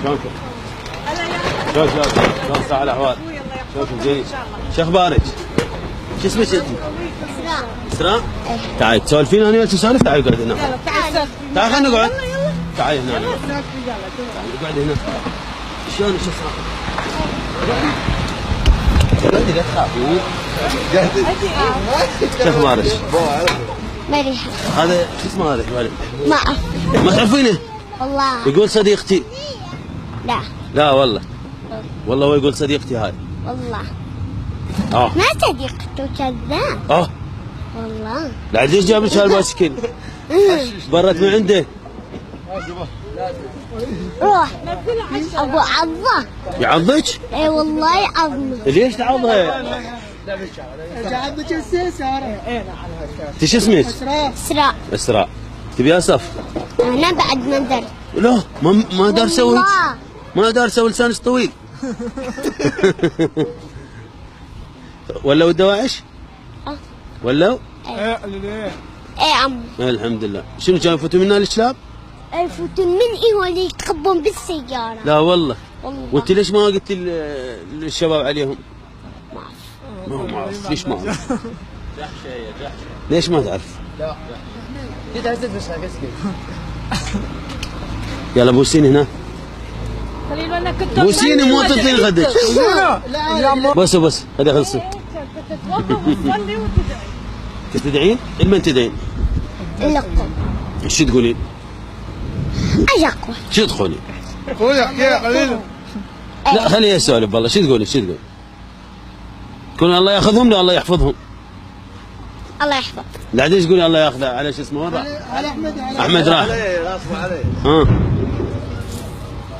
شلونكم؟ شلون صار الاحوال؟ شلونكم زين؟ شو اخبارك؟ شو اسمك انت؟ اسراء. اسراء؟ تعالي تسولفين انا وياك سوالف. تعالي اقعد هنا. يلا تعال. تعالي خلينا نقعد. يلا يلا. تعالي هنا. يلا اقعد هنا. شلونك شو صار؟ اقعدي لا تخافين. شو اخبارك؟ مريحة. هذا شو اسمه هذا الولد؟ ما أعرف. ما تعرفينه؟ والله. يقول صديقتي. لا. لا والله. والله هو يقول صديقتي هاي. والله. اه ما صديقته كذاب. اه والله. العزيز جاب لك هالبايسكل. برت من عنده. روح. ابو عضه. يعضك؟ اي والله يعضني. ليش تعضها؟ تعبك السيسارة. انت شو اسمك؟ اسراء. اسراء. تبي اصف؟ انا بعد ما درت. لا ما دار اسوي. والله. ما دار اسوي لسانك طويل. ولوا الدواعش؟ اه. ولوا؟ اي عمو. الحمد لله. شنو كانوا يفوتوا منا الكلاب؟ يفوتون من ايه يكبون بالسيارة. لا والله. والله. وانت ليش ما قلت للشباب عليهم؟ ما اعرف. ما اعرف. ليش ما اعرف؟ ليش ما تعرف؟ لا كده هزت مش هكسكت. يلا بوسيني هنا. خليل انا كنت بوسيني مو تعطيني غدك. لا بس هذا خلصت. تتوضا وتصلي وتدعي. تدعين؟ لمن تدعين؟ لكم. شو تقولين؟ اجاكم. شو تقولين؟ قول احكي يا قليل. لا خليه يسولف والله. شو تقولين؟ شو تقولين؟ تقولين الله ياخذهم لا الله يحفظهم؟ الله يحفظ. العزيز تقولي الله ياخذه على شو اسمه وين راح؟ على احمد. احمد راح. غصب عليه. ها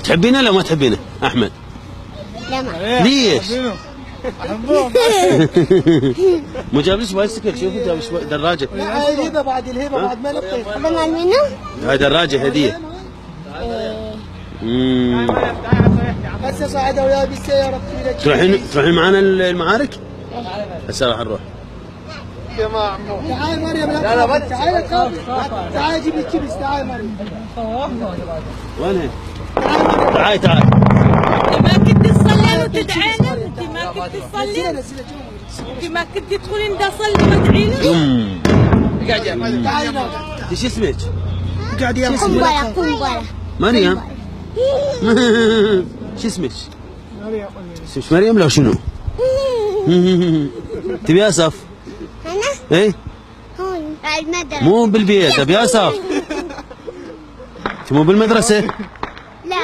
تحبينه ولا ما تحبينه؟ احمد لا ما. ليش؟ احبهم. مو جاب لك بايسكل. شوفي جاب لك دراجه. لا الهبه بعد الهبه بعد ما لقيت. هذا مال منو؟ هاي دراجه هديه. هسه صعدوا وياه بالسياره تروحين معنا المعارك؟ هسه راح نروح. يا ما عمو. تعال مريم. لا لا تعال تعال جيب لي كبس. تعال مريم. وين هي؟ تعال انت ما كنت تصلين وتدعينا؟ انت ما كنت تصلين؟ انت ما كنت تقولين دا صلي وادعينا؟ تعال انت شو اسمك؟ قاعد يا قنبلة قنبلة. مريم. شو اسمك؟ اسمك مريم لو شنو؟ تبي اصف؟ انا؟ ايه؟ هون المدرسة. مو بالبيت ابي اصف. انت مو بالمدرسة؟ لا.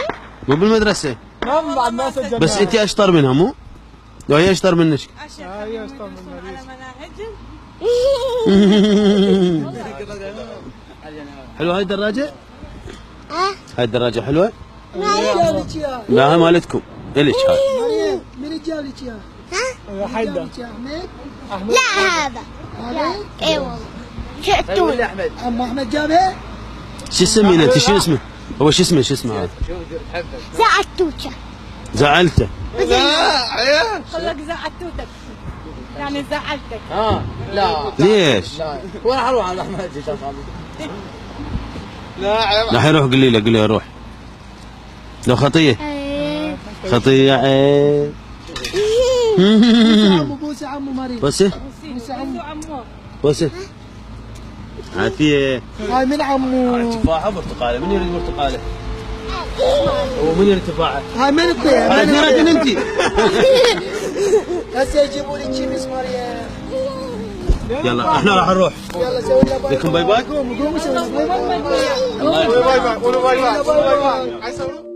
مو بالمدرسة. نعم بعد ما سجلنا. بس انت اشطر منها مو؟ لو هي اشطر منك. عشان على مناهجهم. حلوة هاي الدراجة؟ ها؟ هاي الدراجة حلوة؟ من جاب لك اياه؟ لا هاي مالتكم. الك هاي. مريم من جاب لك اياه؟ ها؟ حيدر. احمد. لا هذا. هذا؟ اي والله. شئتون. عم احمد جابها؟ شو تسمينه انت؟ شو اسمه؟ هو شو اسمه هذا؟ زعتوشة. زعلته. قال لك زعلتوتك. يعني زعلتك. لا ليش؟ وين حروح على احمد؟ لا راح يروح. قولي له روح. لو خطية. خطية عيب. عمو بوسه عمو مريم. بوسه؟ بوسه عمو. عمو. بوسه؟ عافية. هاي من عمو. تفاحة برتقالة. من يريد برتقالة؟ ومن يريد تفاحة؟ هاي من الطيب. هاي اثنيناتن انت. هسه يجيبوا لي كيمس مريم. يلا احنا راح نروح. يلا سوي لنا باي. لكم باي باي. قوموا سوي لنا باي باي. الله يحفظك. باي باي. قولوا باي باي. باي باي.